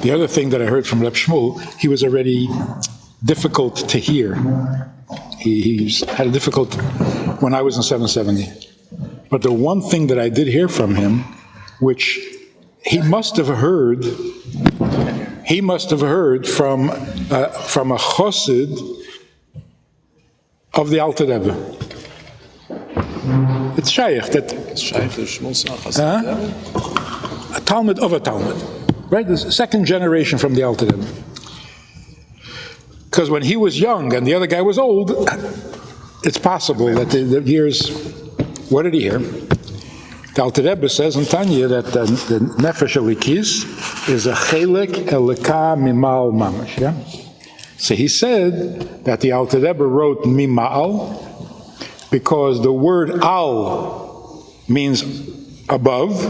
The other thing that I heard from Reb Shmuel, he was already difficult to hear. He had a difficult, when I was in 770. But the one thing that I did hear from him, which he must have heard from a chassid of the Alter Rebbe. It's shaykh that a Talmud of a Talmud, right? The second generation from the Alter Rebbe. Because when he was young and the other guy was old, it's possible that the years. What did he hear? The Alter Rebbe says in Tanya that the nefesh elikis is a chelek elika mimal mamash. Yeah. So he said that the Alter Rebbe wrote mimal because the word al means above,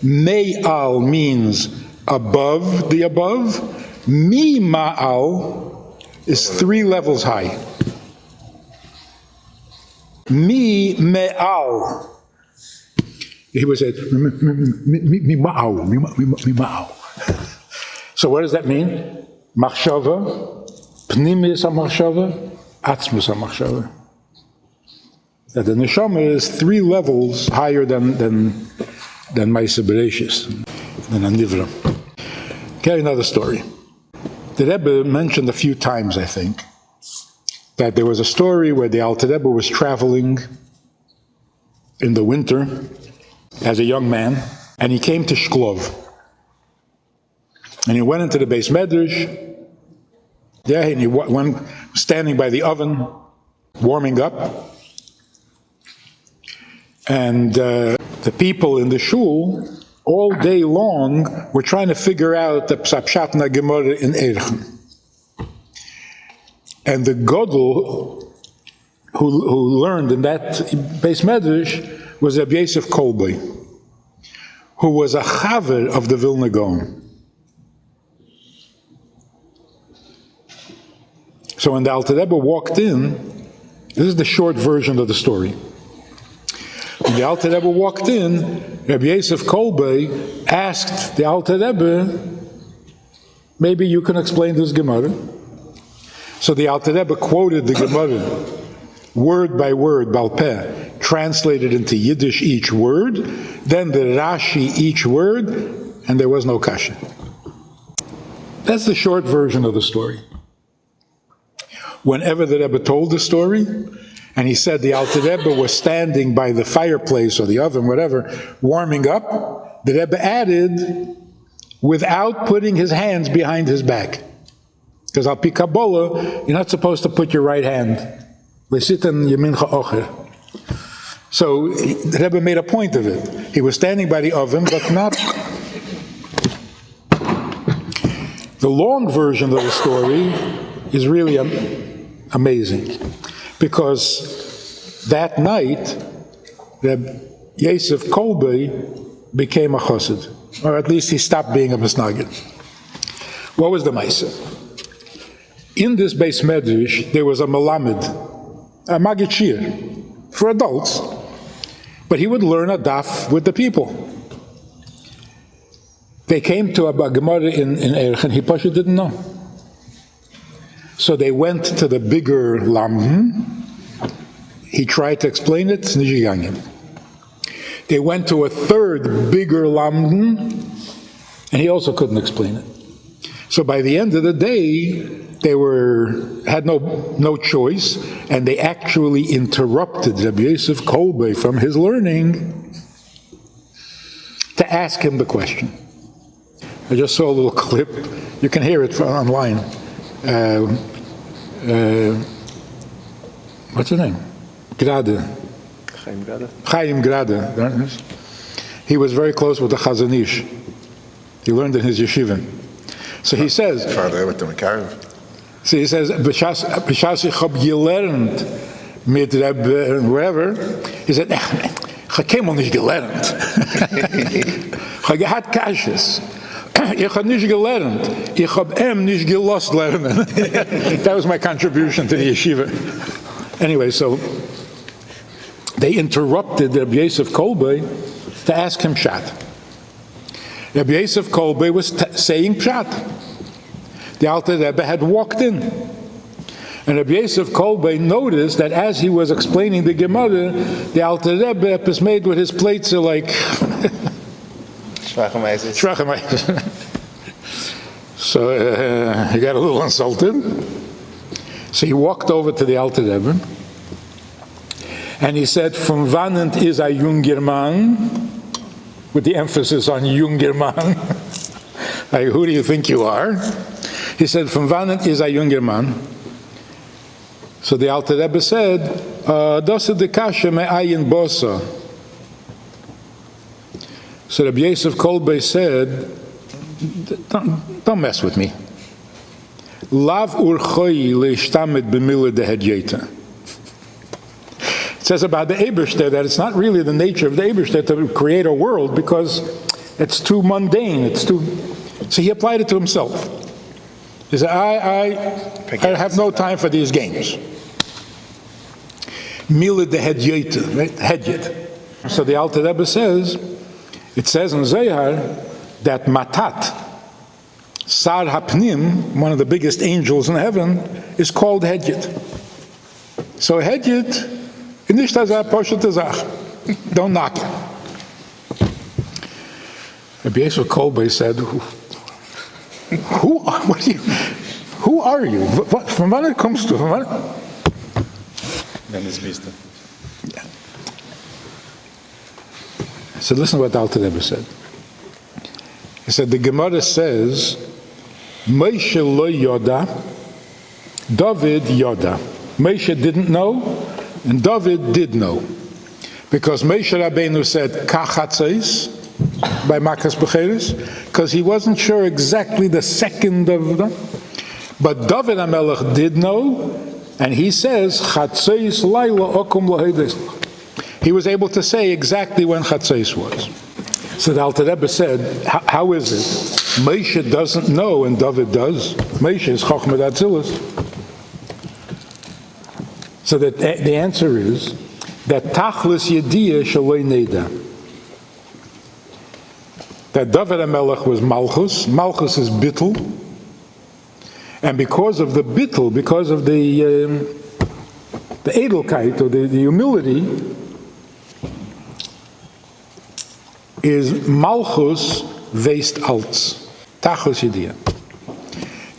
me'al means above the above, mi-ma'al is 3 levels high. Mi-me'al. He would say, mi-ma'al. So what does that mean? Machshava, pnimis ha-machshava, atzmus ha-machshava. That the neshama is 3 levels higher than Maisa Bereshis, than a Nivra. Okay, another story. The Rebbe mentioned a few times, I think, that there was a story where the Alter Rebbe was traveling in the winter as a young man, and he came to Shklov. And he went into the Beis Medrash, and he went standing by the oven, warming up. And the people in the shul, all day long, were trying to figure out the Pshat na Gemara in Erchen. And the Godel who learned in that Beis Medrash was Rabbi Yosef Kolbe, who was a chaver of the Vilna Gaon. So when the Alter Rebbe walked in, this is the short version of the story. When the Alter Rebbe walked in, Rabbi Yosef Kolbe asked the Alter Rebbe, maybe you can explain this Gemara. So the Alter Rebbe quoted the Gemara, word by word, Baal Peh, translated into Yiddish each word, then the Rashi each word, and there was no kasha. That's the short version of the story. Whenever the Rebbe told the story, and he said the Alter Rebbe was standing by the fireplace or the oven, whatever, warming up, the Rebbe added, without putting his hands behind his back. Because al pi Kabbalah, you're not supposed to put your right hand. So the Rebbe made a point of it. He was standing by the oven, but not. The long version of the story is really amazing. Because that night, Reb Yosef Kolbe became a chassid, or at least he stopped being a misnagid. What was the Maisa? In this Beis Medrash, there was a melamed, a magid shir, for adults, but he would learn a daf with the people. They came to a Gemara in Erchen, he Pasha didn't know. So they went to the bigger lamden. He tried to explain it, They went to a third bigger lamden, and he also couldn't explain it. So by the end of the day, they had no choice, and they actually interrupted Rabbi Yosef Kolbe from his learning to ask him the question. I just saw a little clip. You can hear it online. What's his name? Grade. Chaim Grade. He was very close with the Chazon Ish. He learned in his yeshiva. So he says, so he says, B'shas ich hab gelernt mit Rebbe and wherever, he said, ich hab keinmal nicht gelernt. Ich hab gehad Kashes. Ich hab nicht gelernt. Ich hab nicht gelost lernen. That was my contribution to the yeshiva. Anyway, so they interrupted Rabbi Yosef Kolbe to ask him Shat. Rabbi Yosef Kolbe was saying Pshat. The Alter Rebbe had walked in. And Rabbi Yosef Kolbe noticed that as he was explaining the Gemara, the Alter Rebbe was made with his plates are like... Schwachemeises. So he got a little insulted. So he walked over to the Alter Rebbe. And he said, "From wanneer is a junger man?" With the emphasis on junger man. Like, who do you think you are? He said, "From wanneer is a junger man?" So the Alter Rebbe said, "Das ist die Kasche me ayin bosa." So Rabbi Yosef Kolbe said, don't mess with me. Lav urchoi leishtamet b'mila de hedjeta. It says about the Eibishter that it's not really the nature of the Eibishter to create a world because it's too mundane, it's too... So he applied it to himself. He said, I have no time for these games. Mila de hedjeta, right? Hedjet. So the Alter Rebbe says, it says in Zohar that Matat, Sar Hapnim, one of the biggest angels in heaven, is called Hedjet. So Hedjet, nicht as a poshete Zach. Don't knock it. Rabbi Yosef Kolbe said, who are you? From when it comes to... So listen to what Alter Rebbe said. He said, the Gemara says, Moshe lo yoda, David yoda. Moshe didn't know, and David did know. Because Moshe Rabbeinu said, Kachatzes, by Makas Becheres, because he wasn't sure exactly the second of them. But David HaMelech did know, and he says, Chatzeis laila okum lahedes. He was able to say exactly when Chatzeis was. So the Alter Rebbe said, how is it? Moshe doesn't know and David does. Moshe is Chochmah Atzilus. So that the answer is that Tachlis Yediyah Shaloi Neda. That David HaMelech was Malchus. Malchus is Bittul. And because of the Bittul, because of the Edelkeit, or the humility, is Malchus Veist Alts. Tachlis Yediyah.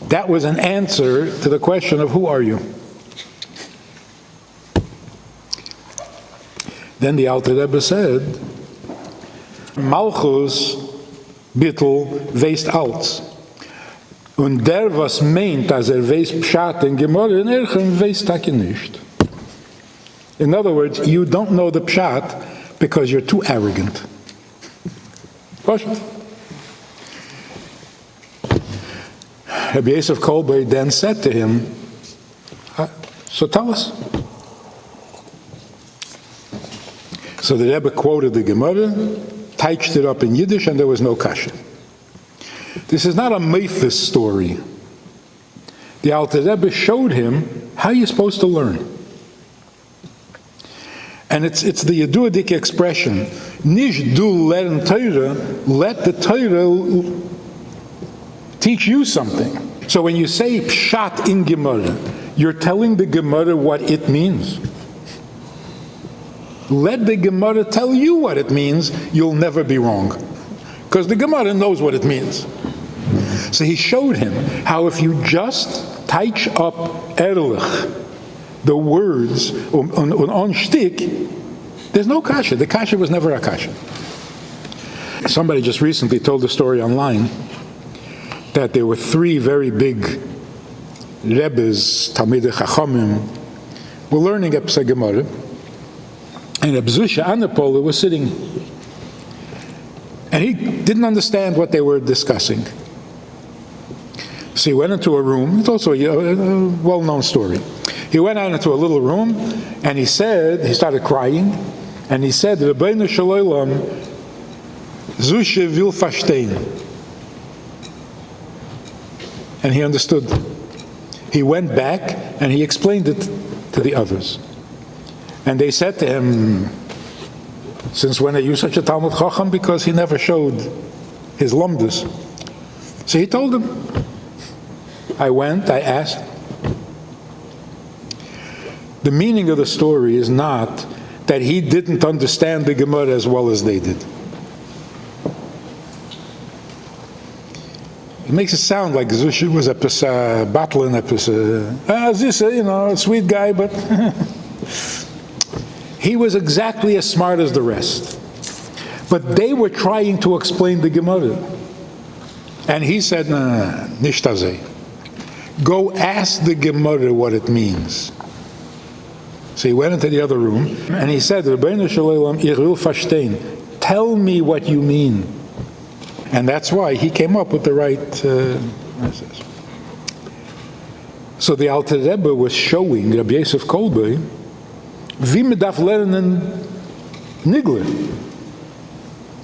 That was an answer to the question of who are you? Then the Alter Rebbe said, Malchus Bittel Veist Alts. Und der was meint, als weist Pshat in Gemara, in weist takke nicht. In other words, you don't know the Pshat because you're too arrogant. Rabbi Yosef Kolbe then said to him, so tell us. So the Rebbe quoted the Gemara, typed it up in Yiddish, and there was no kasha. This is not a Memphis story. The Alter Rebbe showed him how you're supposed to learn. And it's the Yeduadik expression, Nish du lern Torah, let the Torah teach you something. So when you say Pshat in Gemara, you're telling the Gemara what it means. Let the Gemara tell you what it means, you'll never be wrong. Because the Gemara knows what it means. So he showed him how if you just teach up ehrlich, the words on shtick, there's no kasha. The kasha was never a kasha. Somebody just recently told a story online that there were three very big Rebbes, Talmidei Chachamim, were learning a Psei Gemara, and Reb Zusha Anapola was sitting, and he didn't understand what they were discussing. So he went into a room. It's also a well-known story. He went out into a little room, and he started crying, and he said, Rebbeinu Shalom, Zusha will verstehen. And he understood. He went back, and he explained it to the others. And they said to him, since when are you such a Talmud Chacham? Because he never showed his lumdus. So he told him. I went, I asked. The meaning of the story is not that he didn't understand the Gemara as well as they did. It makes it sound like Zush was a battling a sweet guy, but he was exactly as smart as the rest. But they were trying to explain the Gemara. And he said, no, nicht azeh. Go ask the Gemara what it means. So he went into the other room, and he said, Rabbeinu Shalom, ich will verstehen. Tell me what you mean. And that's why he came up with the right message. So the Alter Rebbe was showing Rabbi Yosef Kolbe, wie man darf lernen Nigler.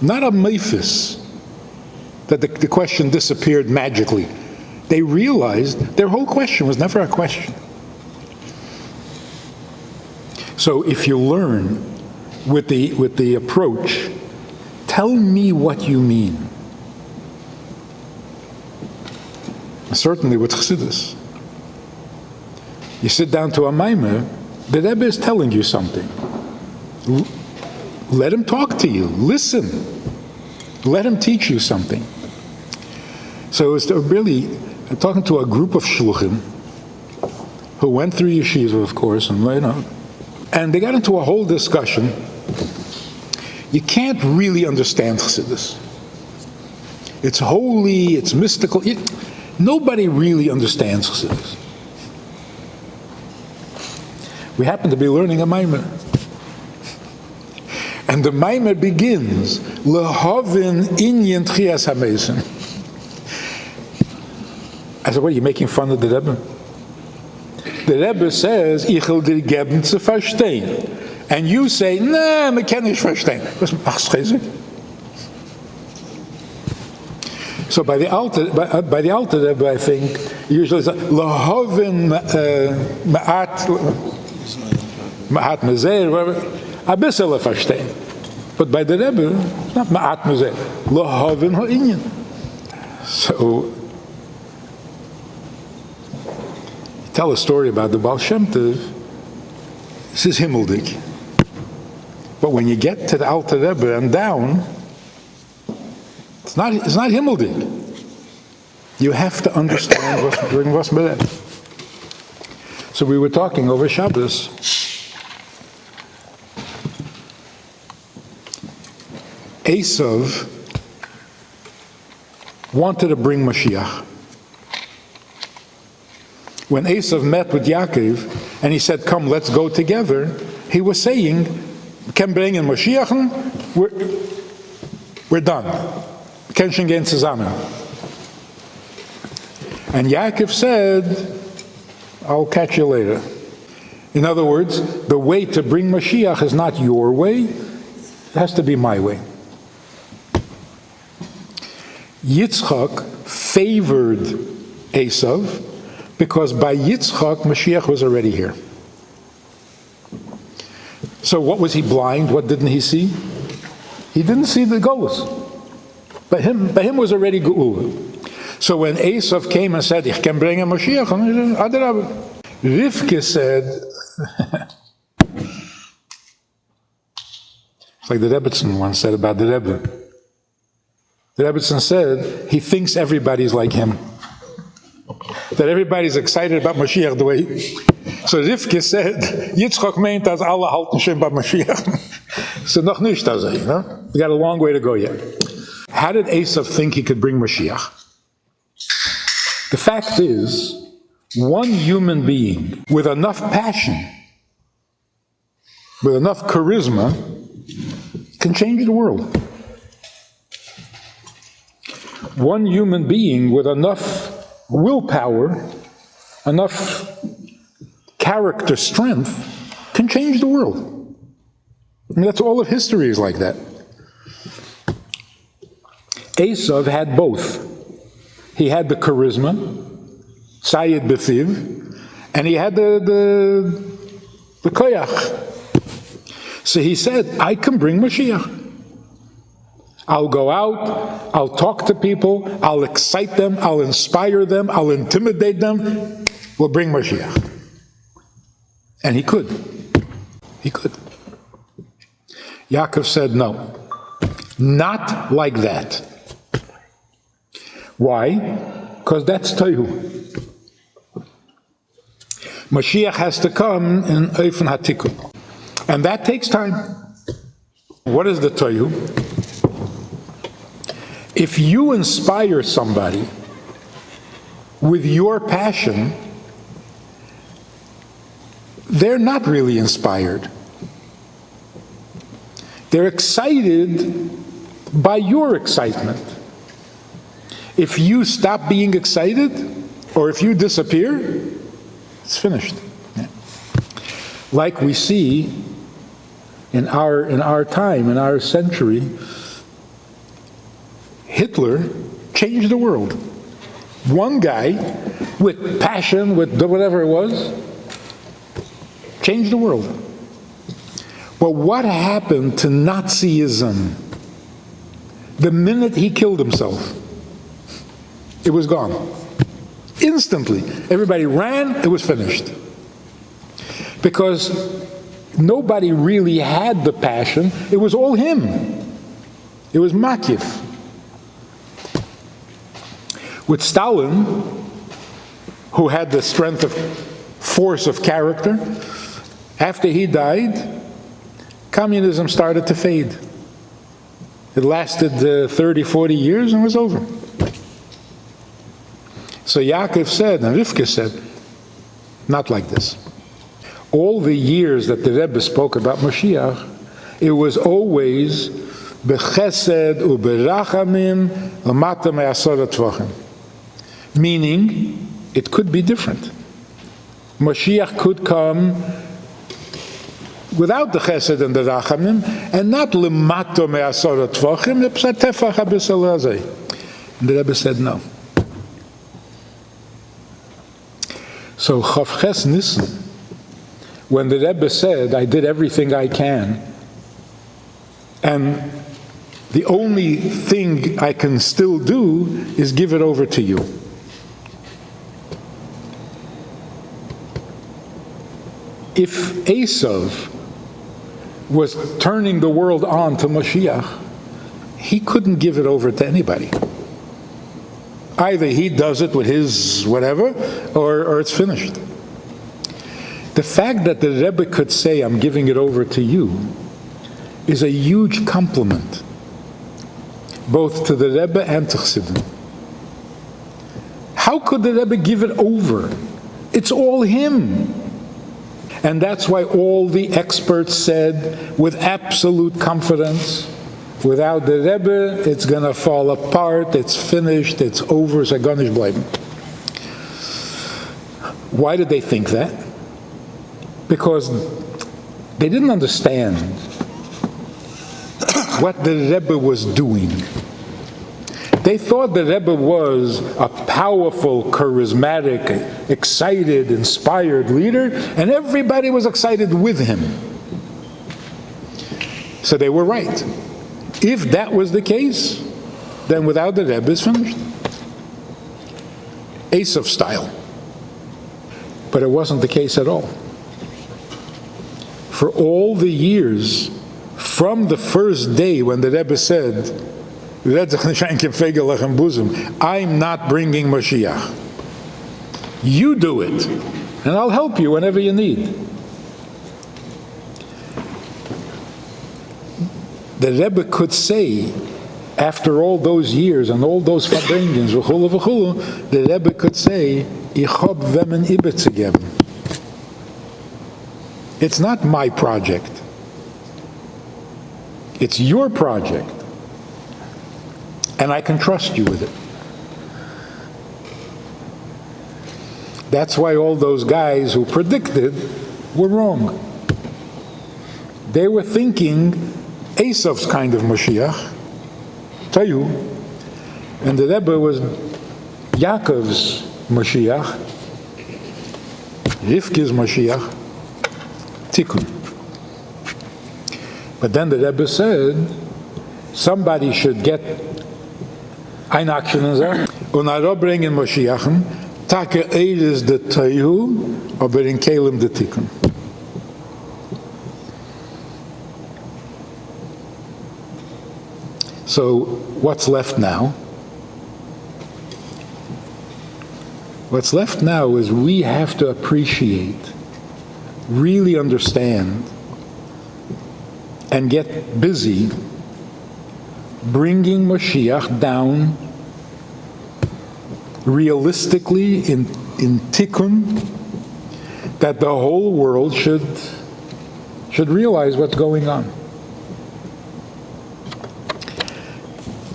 Not a mephis, that the question disappeared magically. They realized their whole question was never a question. So if you learn with the approach, tell me what you mean. Certainly with Chassidus. You sit down to a Maimer, the Rebbe is telling you something. Let him talk to you. Listen. Let him teach you something. So it was really talking to a group of shluchim who went through yeshiva, of course, and they got into a whole discussion. You can't really understand Chassidus. It's holy, it's mystical. Nobody really understands Chassidus. We happen to be learning a Maimer. And the Maimer begins, Lehavin inyan tchias hamesim. I said, what, are you making fun of the Rebbe? The Rebbe says, ich will dir geben zu verstehen. And you say, nah, man kann nicht verstehen. Ach, scheiße. So by the Alter Rebbe, I think, usually it's Lehavin ma'at mezer, whatever. A bissel verstehen. But by the Rebbe, it's not ma'at mezer. Lehavin ha'inyan. So, tell a story about the Baal Shem Tov. This is Himmeldik. But when you get to the Alter Rebbe and down, it's not Himmeldik. You have to understand what's better. So we were talking over Shabbos. Esav wanted to bring Mashiach. When Esav met with Yaakov and he said, come, let's go together, he was saying, Ken bringen Mashiach, we're done. Ken schon gehen zusammen. And Yaakov said, I'll catch you later. In other words, the way to bring Mashiach is not your way, it has to be my way. Yitzchak favored Esav because by Yitzchak, Mashiach was already here. So what was he blind? What didn't he see? He didn't see the Golus. By him was already Geula. So when Esav came and said, Ich can bring a Mashiach, Rivka said, it's like the Rebbetzin once said about the Rebbe. The Rebbetzin said, he thinks everybody's like him. That everybody's excited about Mashiach the way So Rivka said, Yitzchak meint dass alle halten schon bei Mashiach. So noch nicht das, you know? We got a long way to go yet. How did Esav think he could bring Mashiach? The fact is, one human being with enough passion, with enough charisma, can change the world. One human being with enough willpower, enough character strength, can change the world. I mean, that's all of history is like that. Esav had both. He had the charisma, Sayed B'thiv, and he had the koyach. So he said, I can bring Mashiach. I'll go out, I'll talk to people, I'll excite them, I'll inspire them, I'll intimidate them. We'll bring Mashiach. And he could. He could. Yaakov said, no, not like that. Why? Because that's Tohu. Mashiach has to come in Ofen HaTikun. And that takes time. What is the Tohu? If you inspire somebody with your passion, they're not really inspired. They're excited by your excitement. If you stop being excited, or if you disappear, it's finished. Yeah. Like we see in our time, in our century, Hitler changed the world. One guy with passion, with whatever it was, changed the world. But what happened to Nazism the minute he killed himself? It was gone. Instantly. Everybody ran, it was finished. Because nobody really had the passion, it was all him. It was Makiv. With Stalin, who had the strength of force of character, after he died, communism started to fade. It lasted 30, 40 years and was over. So Yaakov said, and Rivka said, not like this. All the years that the Rebbe spoke about Mashiach, it was always bechesed uberachamim lamata me'asara tvachim. Meaning, it could be different. Mashiach could come without the chesed and the rachamim, and not lemato me'asara tvachim, tefach habisal hazeh. And the Rebbe said no. So Chavches Nissen, when the Rebbe said, I did everything I can, and the only thing I can still do is give it over to you. If Esav was turning the world on to Mashiach, he couldn't give it over to anybody. Either he does it with his whatever, or it's finished. The fact that the Rebbe could say, I'm giving it over to you, is a huge compliment, both to the Rebbe and to Chassidim. How could the Rebbe give it over? It's all him. And that's why all the experts said, with absolute confidence, without the Rebbe, it's going to fall apart, it's finished, it's over, it's agonish bleiben. Why did they think that? Because they didn't understand what the Rebbe was doing. They thought the Rebbe was a powerful, charismatic, excited, inspired leader, and everybody was excited with him. So they were right. If that was the case, then without the Rebbe it's finished. Esav style. But it wasn't the case at all. For all the years, from the first day when the Rebbe said, I'm not bringing Mashiach. You do it, and I'll help you whenever you need. The Rebbe could say, after all those years and all those Farbrengens, the Rebbe could say, Ich hab Vemen Ibe zu geben. It's not my project. It's your project. And I can trust you with it. That's why all those guys who predicted were wrong. They were thinking Esav's kind of Mashiach, Tayu, and the Rebbe was Yaakov's Mashiach, Rivka's Mashiach, Tikkun. But then the Rebbe said, somebody should get Einaktionen und Farbrengen Mashiachen, Take Eides de Teihu, aber in Kelem de Tikkun. So, what's left now? What's left now is we have to appreciate, really understand, and get busy bringing Mashiach down realistically in Tikkun, that the whole world should realize what's going on.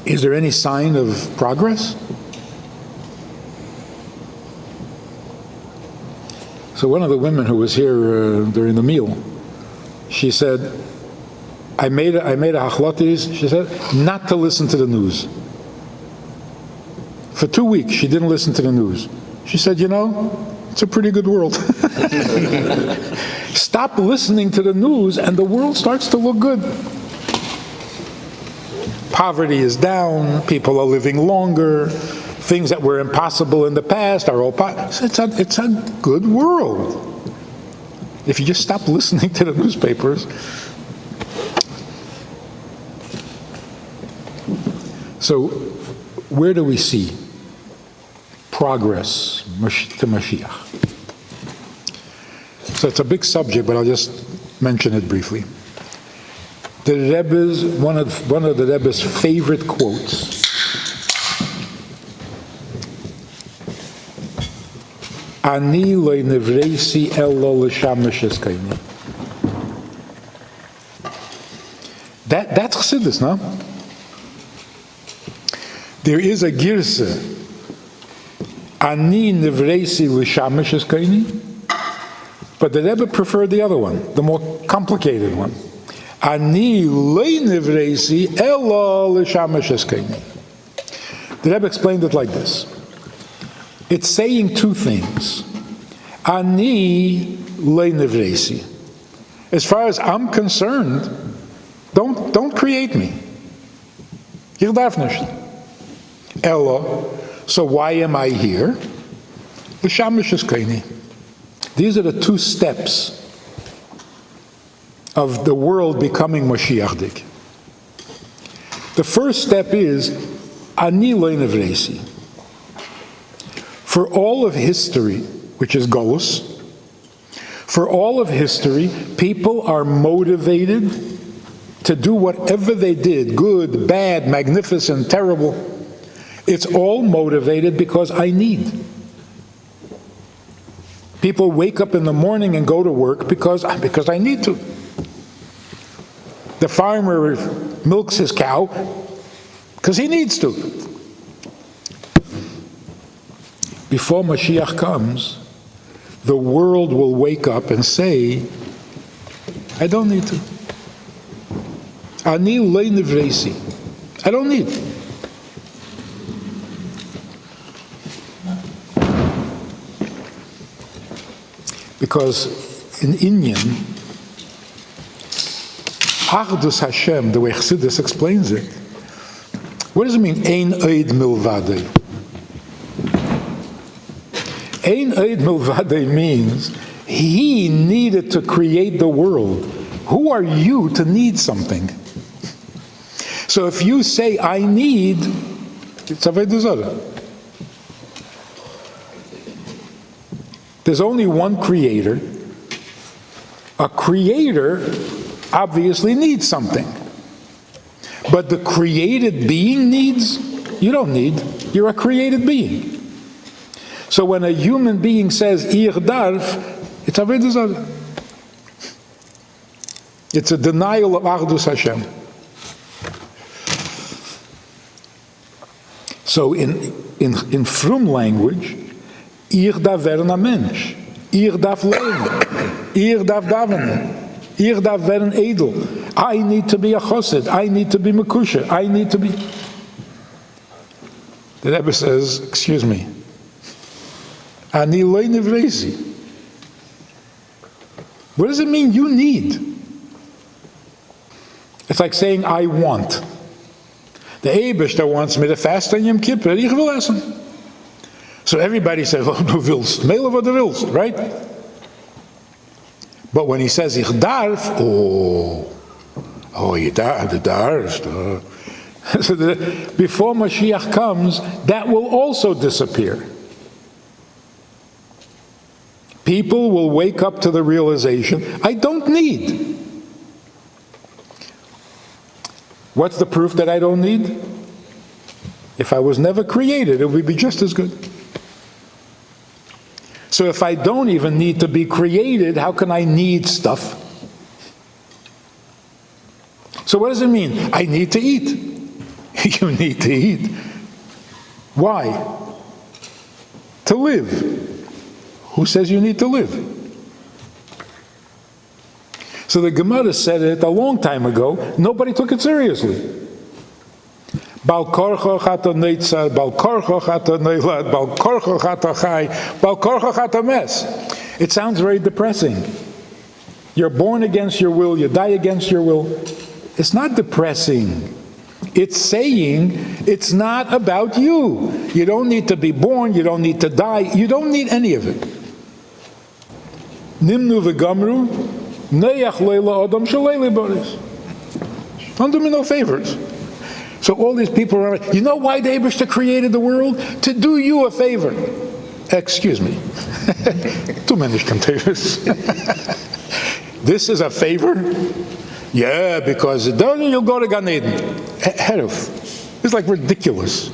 Is there any sign of progress? So one of the women who was here during the meal, she said, I made a hachlotis, she said, not to listen to the news. For 2 weeks, she didn't listen to the news. She said, you know, it's a pretty good world. Stop listening to the news and the world starts to look good. Poverty is down, people are living longer, things that were impossible in the past are all possible. It's a good world. If you just stop listening to the newspapers. So, where do we see progress to Mashiach? So it's a big subject, but I'll just mention it briefly. The Rebbe's, one of the Rebbe's favorite quotes, Ani lo nevreisi elo l'shamesh eskaini. That's Chassidus, no? There is a girsa, Ani nevreisi l'shamesh eskaini, but the Rebbe preferred the other one, the more complicated one. Ani lo nevreisi elo l'shamesh eskaini. The Rebbe explained it like this. It's saying two things. Ani lo nevresi. As far as I'm concerned, don't create me. Ich darf nicht. Elo. So why am I here? L'shamesh eskaini. These are the two steps of the world becoming Mashiachdik. The first step is Ani lo nevresi. For all of history, which is Golus, for all of history, people are motivated to do whatever they did, good, bad, magnificent, terrible. It's all motivated because I need. People wake up in the morning and go to work because I need to. The farmer milks his cow because he needs to. Before Mashiach comes, the world will wake up and say, I don't need to. Ani lo nevresi. I don't need. Because in Inyan, Achdus Hashem, the way Chassidus explains it, what does it mean, Ein Oid Milvadei? Ein Oid Milvadei means he needed to create the world. Who are you to need something? So if you say, I need, it's Avodah Zarah. There's only one creator. A creator obviously needs something. But the created being needs, you don't need. You're a created being. So when a human being says, Ich darf, it's Avodah Zarah. It's a denial of Achdus Hashem. So in Frum language, Ich darf werden ein Mensch. Ich darf leben. Ich darf davenen. Ich darf werden edel. I need to be a chassid. I need to be mekusha. I need to be... The Rebbe says, excuse me, Ani lo nevresi. What does it mean you need? It's like saying I want. The Eibishter wants me to fast on Yom Kippur. Ich will essen. So everybody says, well, du willst. Meile what du willst, right? But when he says, ich darf, you darfst. So before Mashiach comes, that will also disappear. People will wake up to the realization, I don't need. What's the proof that I don't need? If I was never created, it would be just as good. So if I don't even need to be created, how can I need stuff? So what does it mean? I need to eat. You need to eat. Why? To live. Who says you need to live? So the Gemara said it a long time ago. Nobody took it seriously. Bal korcho chata neitzar, bal korcho chata neilad, bal korcho chata chai, bal korcho chata mes. It sounds very depressing. You're born against your will, you die against your will. It's not depressing. It's saying it's not about you. You don't need to be born, you don't need to die, you don't need any of it. Nimnu v'gamru, neyach leila adam shaleili boris. Don't do me no favors. So all these people are, you know why the Eibishter created the world? To do you a favor. Excuse me. Too many containers. This is a favor? Yeah, because then you'll go to Gan Eden. It's like ridiculous.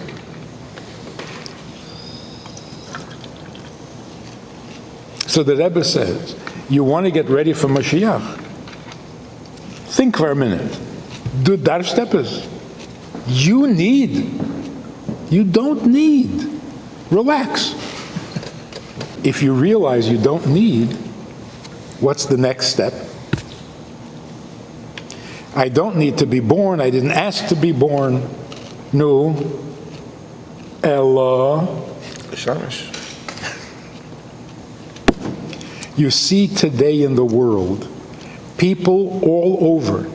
So the Rebbe says, you want to get ready for Mashiach? Think for a minute. Do darsteppers. You need. You don't need. Relax. If you realize you don't need, what's the next step? I don't need to be born. I didn't ask to be born. No. Ella. You see today in the world, people all over,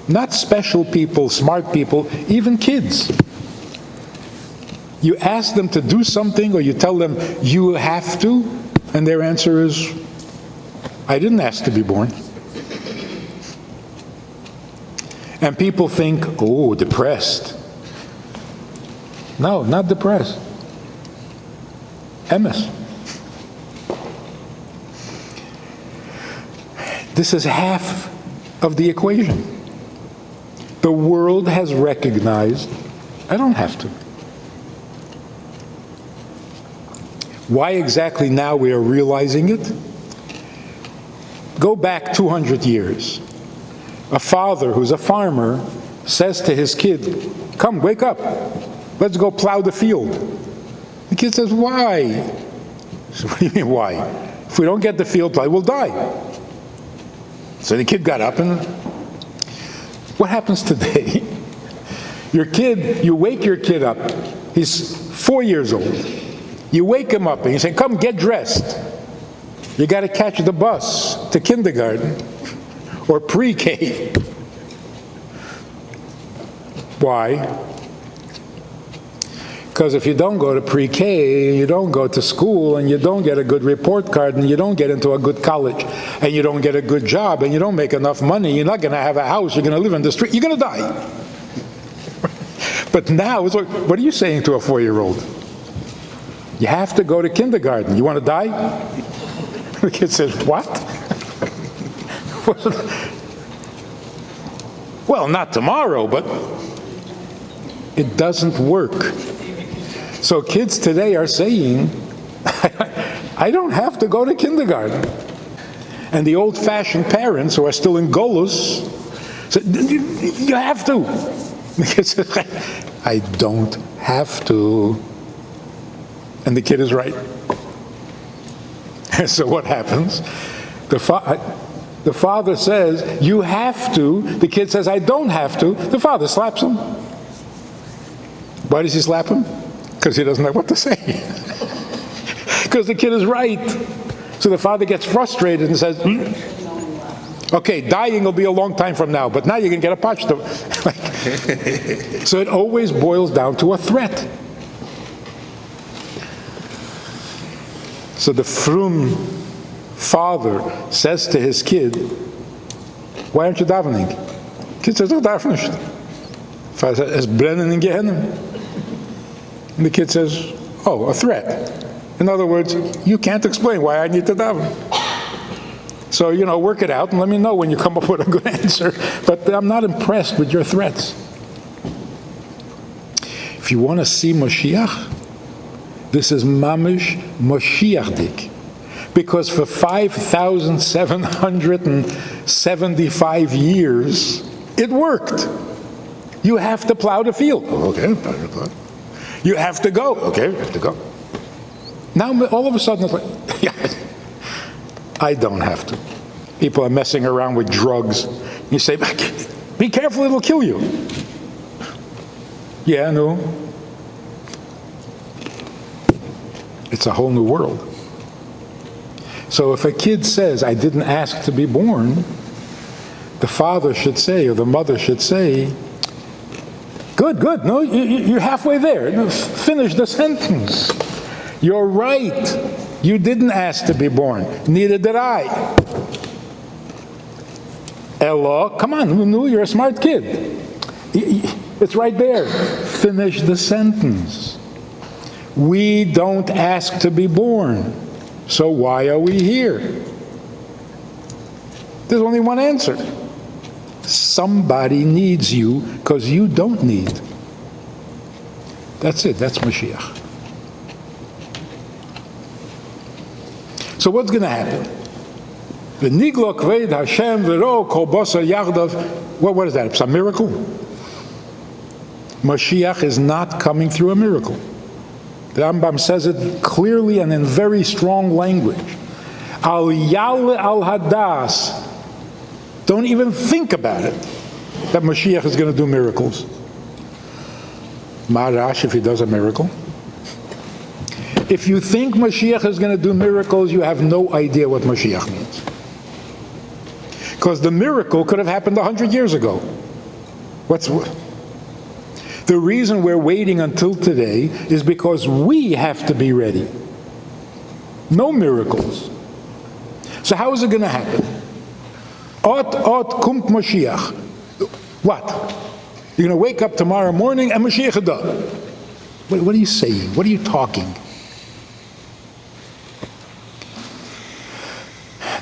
not special people, smart people, even kids. You ask them to do something or you tell them, you have to, and their answer is, I didn't ask to be born. And people think, oh, depressed. No, not depressed. Emes. This is half of the equation. The world has recognized, I don't have to. Why exactly now we are realizing it? Go back 200 years. A father who's a farmer says to his kid, come, wake up. Let's go plow the field. The kid says, why? So what do you mean, why? If we don't get the field plowed, we'll die. So the kid got up and... What happens today? Your kid, you wake your kid up. He's 4 years old. You wake him up and you say, come, get dressed. You got to catch the bus to kindergarten or pre-K. Why? Because if you don't go to pre-K, you don't go to school, and you don't get a good report card, and you don't get into a good college, and you don't get a good job, and you don't make enough money, you're not going to have a house, you're going to live in the street, you're going to die. But now, it's like, what are you saying to a 4-year-old? You have to go to kindergarten. You want to die? The kid says, what? Well, not tomorrow, but it doesn't work. So kids today are saying, I don't have to go to kindergarten. And the old-fashioned parents who are still in Golus say, you have to. The kid says, I don't have to. And the kid is right. And so what happens? The father says, you have to. The kid says, I don't have to. The father slaps him. Why does he slap him? Because he doesn't know what to say. Because the kid is right. So the father gets frustrated and says, Okay, dying will be a long time from now, but now you can get a pashto. So it always boils down to a threat. So the frum father says to his kid, why aren't you davening? Kid says, "Oh, darf nicht." Father says, "Es brennen in Gehenna." And the kid says, "Oh, a threat." In other words, you can't explain why I need to daven. So, work it out and let me know when you come up with a good answer. But I'm not impressed with your threats. If you want to see Mashiach, this is mamish Mashiachdik. Because for 5,775 years, it worked. You have to plow the field. Okay, plow the field. You have to go. Okay, you have to go. Now, all of a sudden, it's like, I don't have to. People are messing around with drugs. You say, be careful, it'll kill you. Yeah, no. It's a whole new world. So if a kid says, I didn't ask to be born, the father should say, or the mother should say, good, no, you're halfway there. Finish the sentence. You're right. You didn't ask to be born. Neither did I. Ella, come on, you're a smart kid. It's right there. Finish the sentence. We don't ask to be born. So why are we here? There's only one answer. Somebody needs you because you don't need. That's it. That's Mashiach. So what's going to happen? The Niglo Kved Hashem V'ro Kol Basar Yachdav. What is that? It's a miracle? Mashiach is not coming through a miracle. The Rambam says it clearly and in very strong language. Al Yale Al Hadas. Don't even think about it, that Mashiach is going to do miracles. Marash, if he does a miracle. If you think Mashiach is going to do miracles, you have no idea what Mashiach means. Because the miracle could have happened 100 years ago. The reason we're waiting until today is because we have to be ready. No miracles. So how is it going to happen? Ot kommt Mashiach. What? You're going to wake up tomorrow morning and Mashiach is done. What are you saying? What are you talking?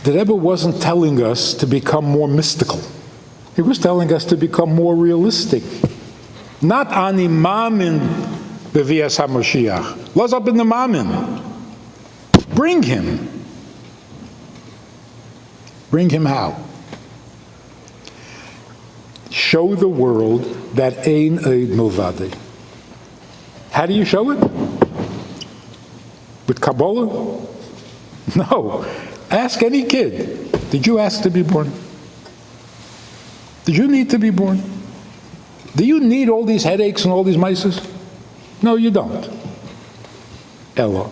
The Rebbe wasn't telling us to become more mystical. He was telling us to become more realistic. Not ani mamin bevias HaMashiach. Lass up in the mamin. Bring him. Bring him how? Show the world that ein eid milvade. How do you show it? With Kabbalah? No. Ask any kid. Did you ask to be born? Did you need to be born? Do you need all these headaches and all these mices? No, you don't. Ella.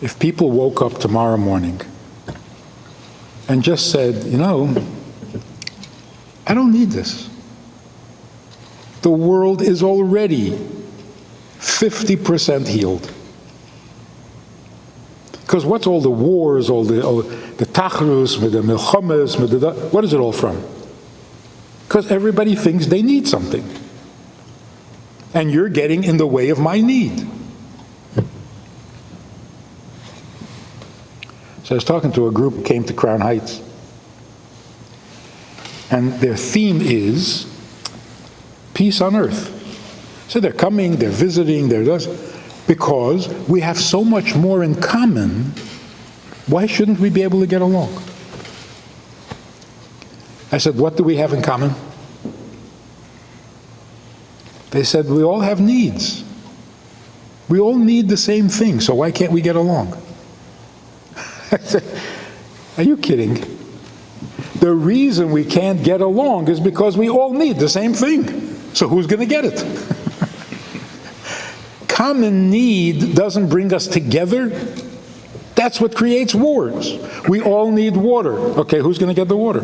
If people woke up tomorrow morning and just said, I don't need this. The world is already 50% healed. Because what's all the wars, all the tachrus, the milchames, what is it all from? Because everybody thinks they need something. And you're getting in the way of my need. So I was talking to a group who came to Crown Heights. And their theme is peace on earth. So they're coming, they're visiting, because we have so much more in common, why shouldn't we be able to get along? I said, what do we have in common? They said, we all have needs. We all need the same thing, so why can't we get along? I said, are you kidding? The reason we can't get along is because we all need the same thing. So who's going to get it? Common need doesn't bring us together. That's what creates wars. We all need water. Okay, who's going to get the water?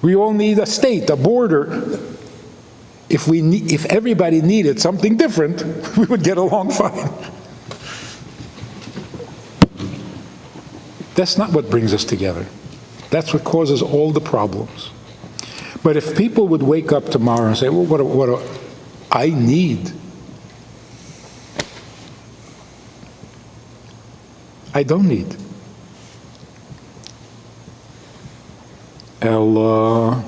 We all need a state, a border. If everybody needed something different, we would get along fine. That's not what brings us together. That's what causes all the problems. But if people would wake up tomorrow and say, well, what do I need? I don't need. So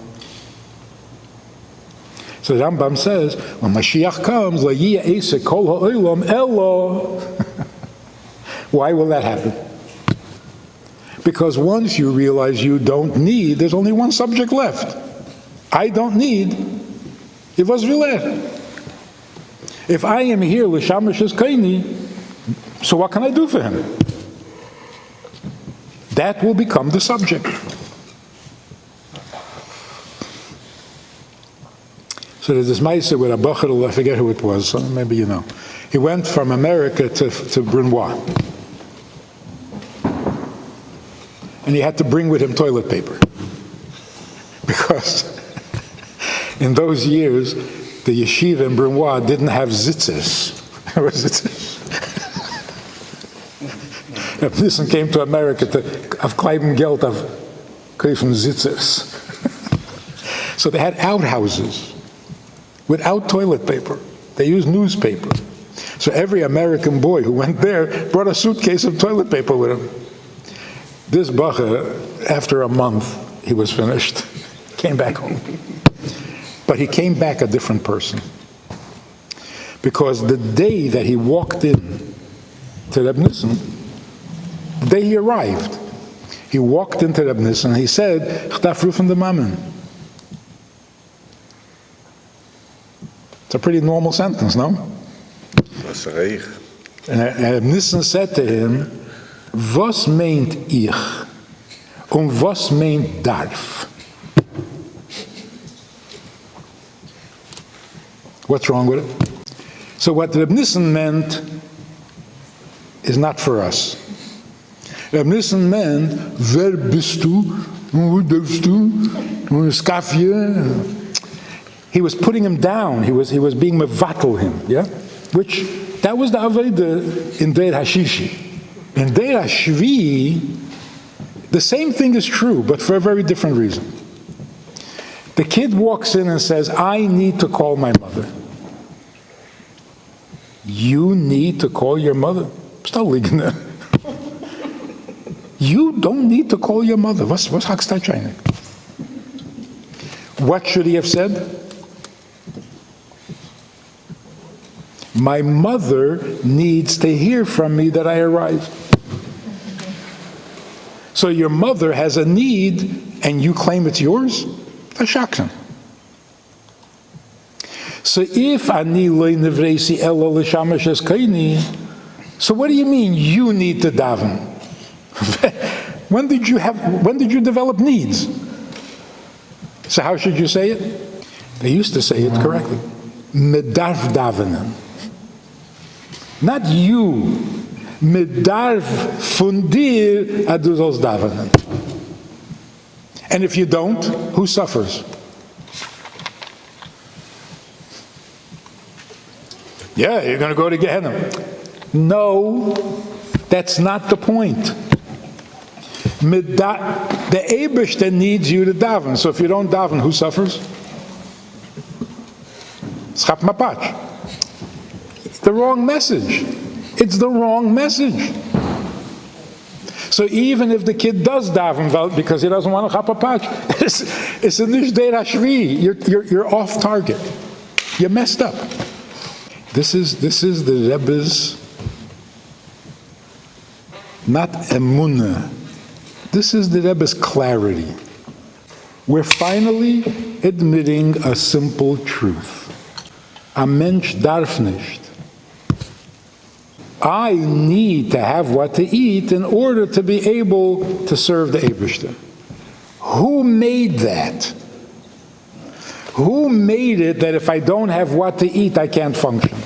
the Rambam says, when Mashiach comes, why will that happen? Because once you realize you don't need, there's only one subject left. I don't need. It was viler. If I am here, l'shamash es kaini, so what can I do for him? That will become the subject. So there's this Maisa with a Bachar, I forget who it was, so maybe you know. He went from America to Brunois. And he had to bring with him toilet paper. Because in those years, the yeshiva in Brunois didn't have zitzes. If Nissen came to America to have Kleiben Geld of kaufen zitzes. So they had outhouses without toilet paper. They used newspaper. So every American boy who went there brought a suitcase of toilet paper with him. This bacher, after a month, he was finished. Came back home. But he came back a different person. Because the day that he walked in to Reb Nissen, the day he arrived, he walked into Reb Nissen and he said, "Ich darf rufen de Mamen." It's a pretty normal sentence, no? And Reb Nissen said to him, "Was meint ich? Und was meint darf?" What's wrong with it? So what Reb Nissen meant is not for us. Reb Nissen meant, wer bist du? Wo darfst du? Skafje? He was putting him down. He was being mevatel him, yeah? Which, that was the Aveda in Deir Hashishi. In Deir Hashvi, the same thing is true, but for a very different reason. The kid walks in and says, I need to call my mother. You need to call your mother? You don't need to call your mother. What should he have said? My mother needs to hear from me that I arrived. So your mother has a need and you claim it's yours? That's shocking. So if ani lo nevresi elo l'shamash es kaini, so what do you mean you need to daven? When did you develop needs? So how should you say it? They used to say it correctly. Medarf davenen. Not you. Medarf fundir aduzos davenen. And if you don't, who suffers? Yeah, you're going to go to Gehenna. No, that's not the point. The Eibishter needs you to daven. So if you don't daven, who suffers? Schap mapach. The wrong message. It's the wrong message. So even if the kid does daven because he doesn't want to chap mapach, it's a nish deir hashvi. You're off target. You messed up. This is the Rebbe's, not emunah. This is the Rebbe's clarity. We're finally admitting a simple truth. A mensch darf nicht. I need to have what to eat in order to be able to serve the Eibishter. Who made that? Who made it that if I don't have what to eat, I can't function?